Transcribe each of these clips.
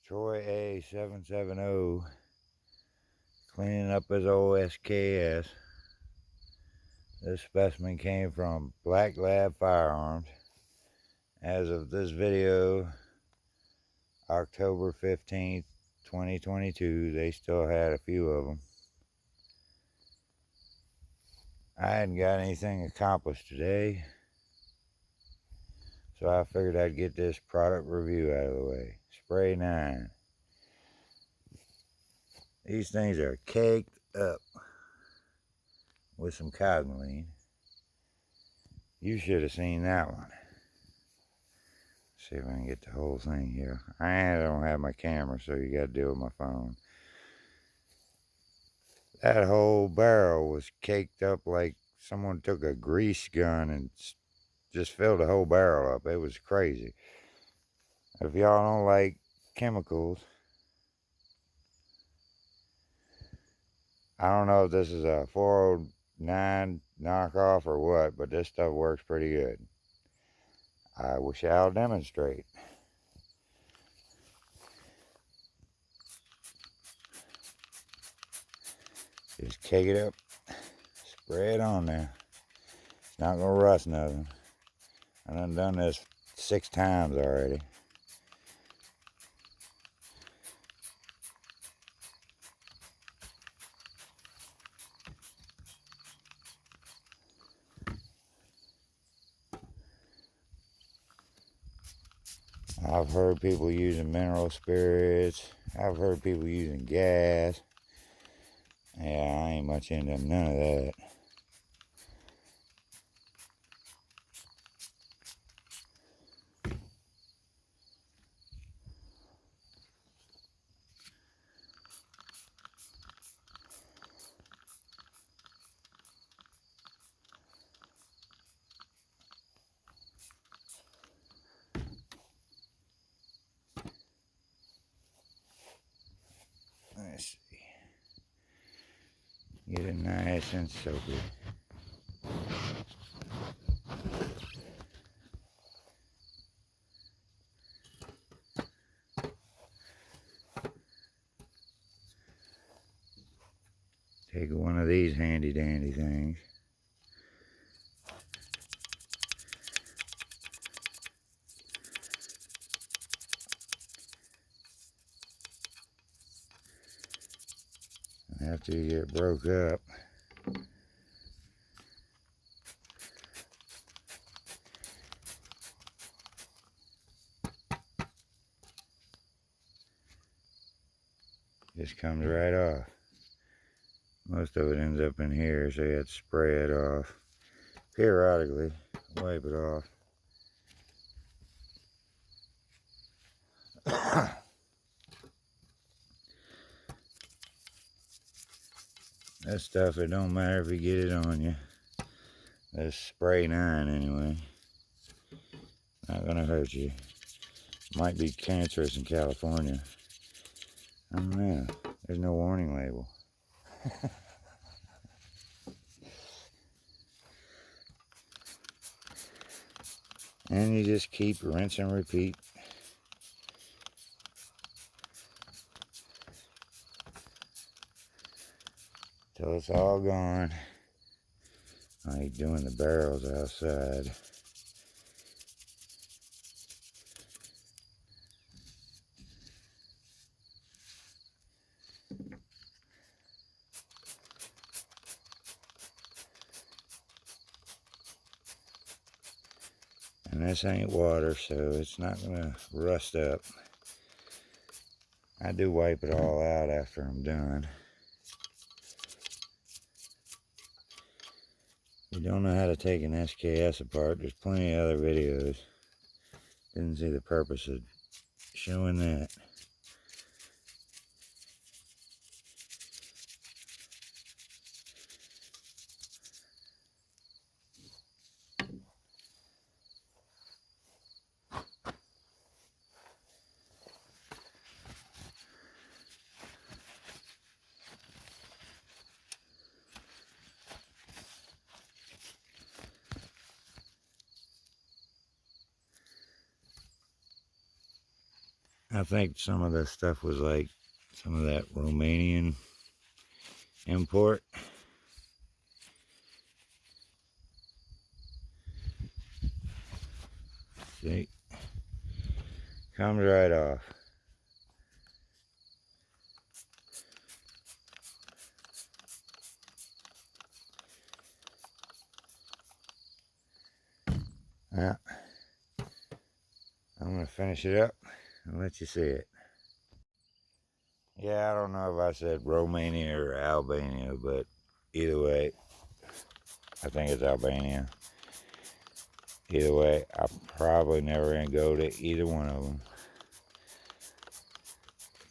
Troy A770 cleaning up his old SKS. This specimen came from Black Lab Firearms. As of this video, October 15th, 2022, they still had a few of them. I hadn't got anything accomplished today, so I figured I'd get this product review out of the way. Spray 9. These things are caked up with some Cosmoline. You should have seen that one. See if I can get the whole thing here. I don't have my camera, so you got to deal with my phone. That whole barrel was caked up like someone took a grease gun and just filled the whole barrel up. It was crazy. If y'all don't like chemicals, I don't know if this is a 409 knockoff or what, but this stuff works pretty good. I wish I'll demonstrate. Just cake it up, spray it on there. It's not gonna rust nothing. I done this 6 times already. I've heard people using mineral spirits. I've heard people using gas. Yeah, I ain't much into none of that. Let's see. Get it nice and soapy. Take one of these handy dandy things. After you get broke up, just comes right off. Most of it ends up in here, so you have to spray it off periodically. Wipe it off. That stuff, it don't matter if you get it on you. That's spray 9 anyway. Not gonna hurt you. Might be cancerous in California. I don't know. There's no warning label. And you just keep rinse and repeat. Till it's all gone. I hate doing the barrels outside. And this ain't water, so it's not gonna rust up. I do wipe it all out after I'm done. If you don't know how to take an SKS apart, there's plenty of other videos. Didn't see the purpose of showing that. I think some of this stuff was like some of that Romanian import. See? Comes right off. Yeah. I'm going to finish it up and let you see it. Yeah, I don't know if I said Romania or Albania, but either way, I think it's Albania. Either way, I'm probably never going to go to either one of them.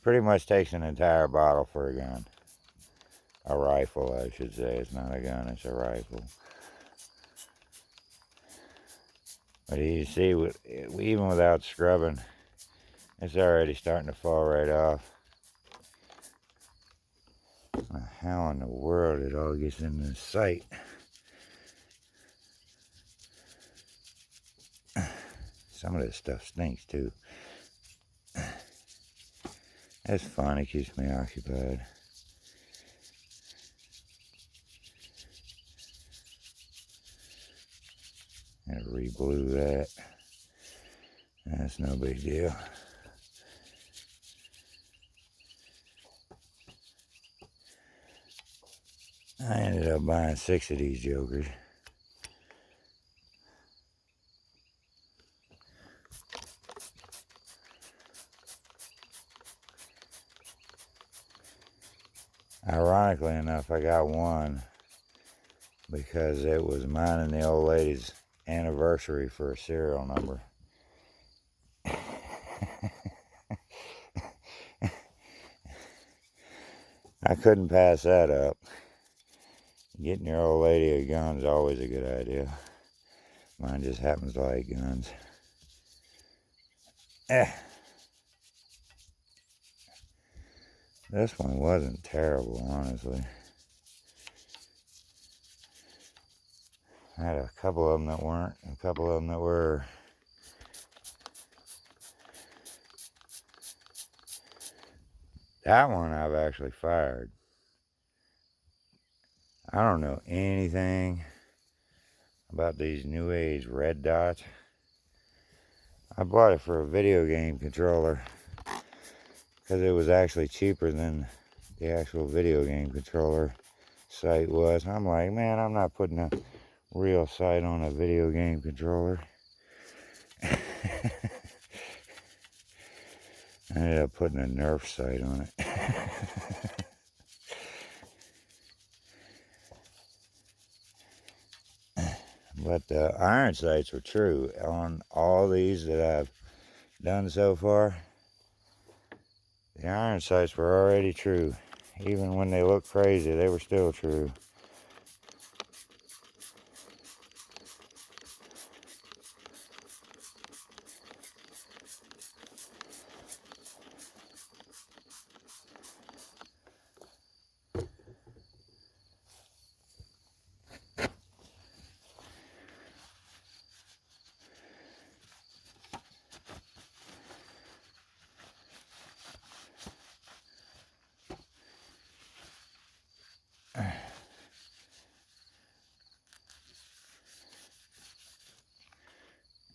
Pretty much takes an entire bottle for a gun. A rifle, I should say. It's not a gun, it's a rifle. But you see, even without scrubbing, it's already starting to fall right off. How in the world it all gets in the sight? Some of this stuff stinks too. It's fun, it keeps me occupied. And re-blew that. That's no big deal. I ended up buying 6 of these jokers. Ironically enough, I got one because it was mine and the old lady's anniversary for a serial number. I couldn't pass that up. Getting your old lady a gun is always a good idea. Mine just happens to like guns. This one wasn't terrible, honestly. I had a couple of them that weren't, and a couple of them that were. That one I've actually fired. I don't know anything about these new age red dots. I bought it for a video game controller because it was actually cheaper than the actual video game controller sight was. I'm like, man, I'm not putting a real sight on a video game controller. I ended up putting a Nerf sight on it. But the iron sights were true on all these that I've done so far. The iron sights were already true. Even when they looked crazy, they were still true.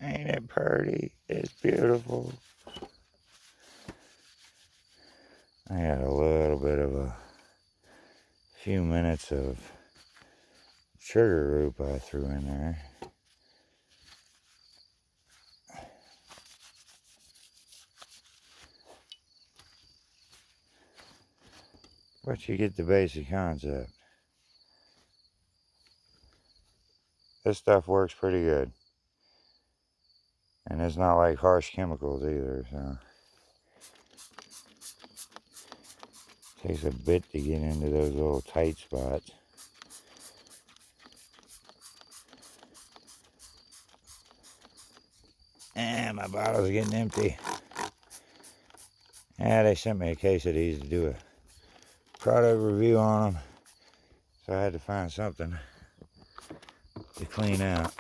Ain't it pretty? It's beautiful. I had a little bit of a few minutes of sugar root I threw in there. But you get the basic concept. This stuff works pretty good. And it's not like harsh chemicals either, so. Takes a bit to get into those little tight spots. And my bottle's getting empty. Yeah, they sent me a case of these to do a product review on them. So I had to find something to clean out.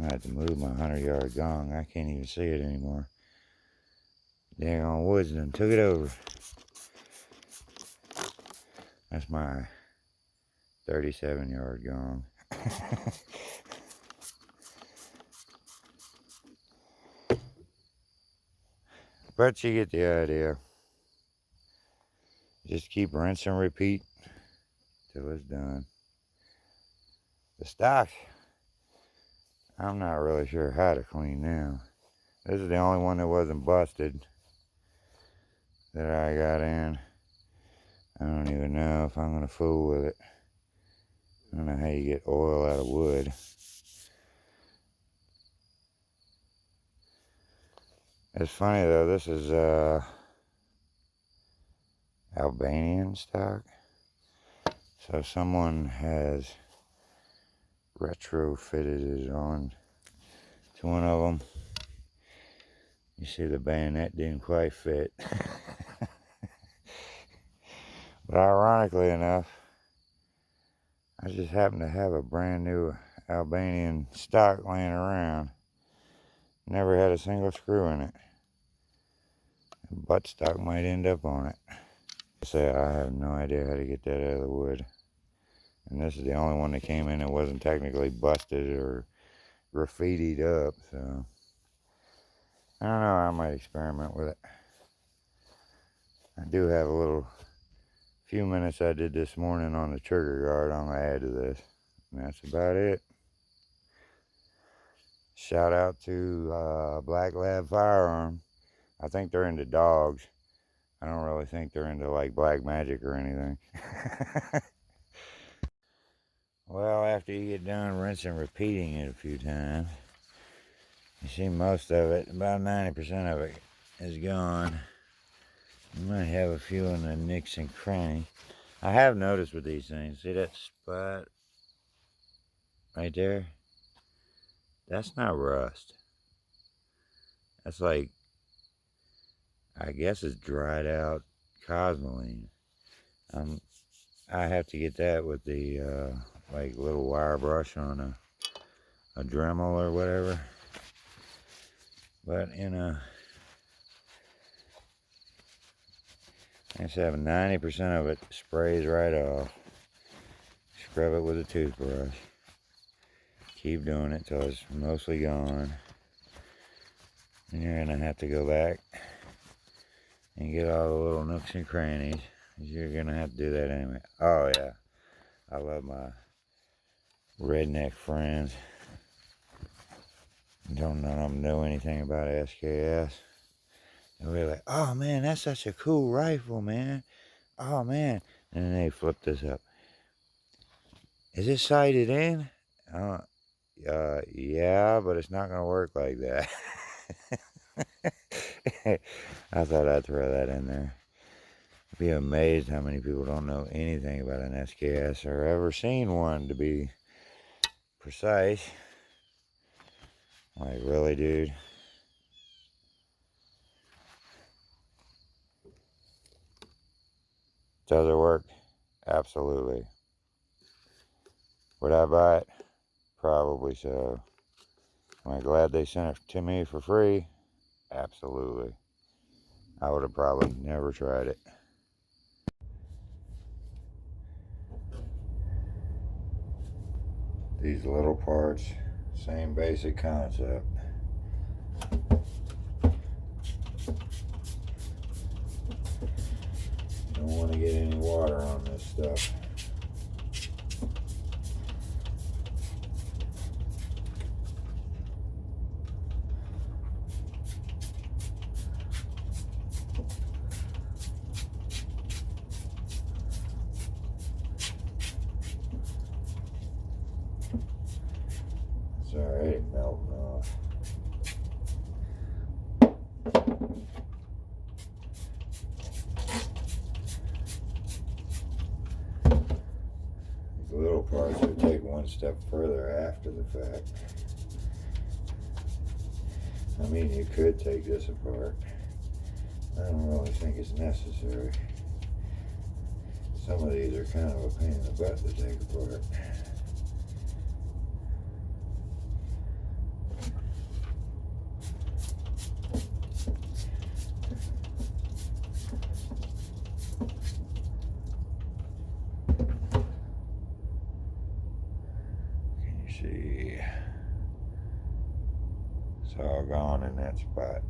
I had to move my 100-yard gong. I can't even see it anymore. Dang on woods done took it over. That's my 37-yard gong. But you get the idea. Just keep rinse and repeat till it's done. The stock, I'm not really sure how to clean now. This is the only one that wasn't busted that I got in. I don't even know if I'm gonna fool with it. I don't know how you get oil out of wood. It's funny though, this is Albanian stock. So someone has retrofitted it on to one of them. You see the bayonet didn't quite fit. But ironically enough, I just happen to have a brand new Albanian stock laying around. Never had a single screw in it. Buttstock might end up on it. I have no idea how to get that out of the wood. And this is the only one that came in that wasn't technically busted or graffitied up, so I don't know, I might experiment with it. I do have a few minutes I did this morning on the trigger guard I'm going to add to this. And that's about it. Shout out to Black Lab Firearm. I think they're into dogs. I don't really think they're into like black magic or anything. Well, after you get done rinsing and repeating it a few times, you see most of it, about 90% of it is gone. You might have a few in the nicks and crannies. I have noticed with these things, see that spot right there? That's not rust. That's like, I guess it's dried out Cosmoline. I have to get that with the like little wire brush on a Dremel or whatever. But I said 90% of it sprays right off. Scrub it with a toothbrush. Keep doing it till it's mostly gone. And you're gonna have to go back and get all the little nooks and crannies. You're gonna have to do that anyway. Oh yeah, I love my redneck friends. Don't none of them know anything about SKS. And we're like, oh man, that's such a cool rifle, man. Oh man. And then they flip this up. Is it sighted in? Yeah, but it's not gonna work like that. I thought I'd throw that in there. Be amazed how many people don't know anything about an SKS or ever seen one, to be precise. Like, really, dude? Does it work? Absolutely. Would I buy it? Probably so. Am I glad they sent it to me for free? Absolutely. I would have probably never tried it. These little parts, same basic concept. Don't want to get any water on this stuff. It's already melting off. These little parts would take one step further after the fact. I mean, you could take this apart. I don't really think it's necessary. Some of these are kind of a pain in the butt to take apart. It's all gone in that spot.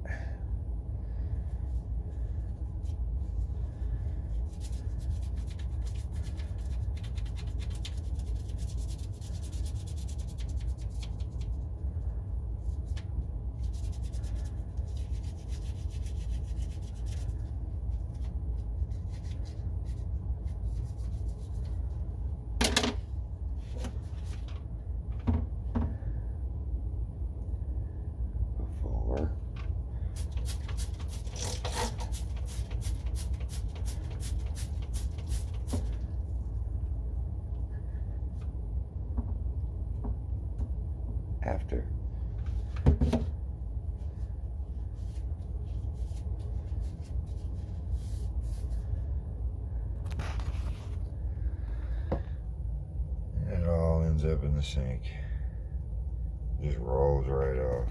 Before. After. It all ends up in the sink. Just rolls right off.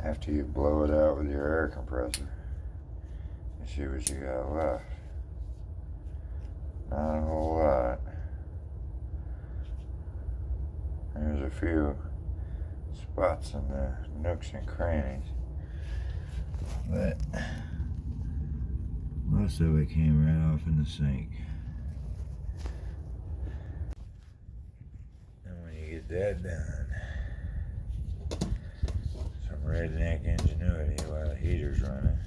After you blow it out with your air compressor, you see what you got left. Not a whole lot. There's a few spots in the nooks and crannies, but most of it came right off in the sink. And when you get that done, some redneck ingenuity while the heater's running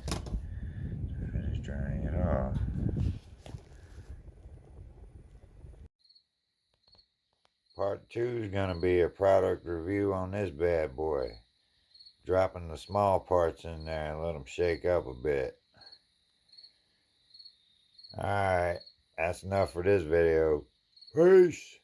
to finish drying it off. Part 2 is going to be a product review on this bad boy. Dropping the small parts in there and let them shake up a bit. Alright, that's enough for this video. Peace!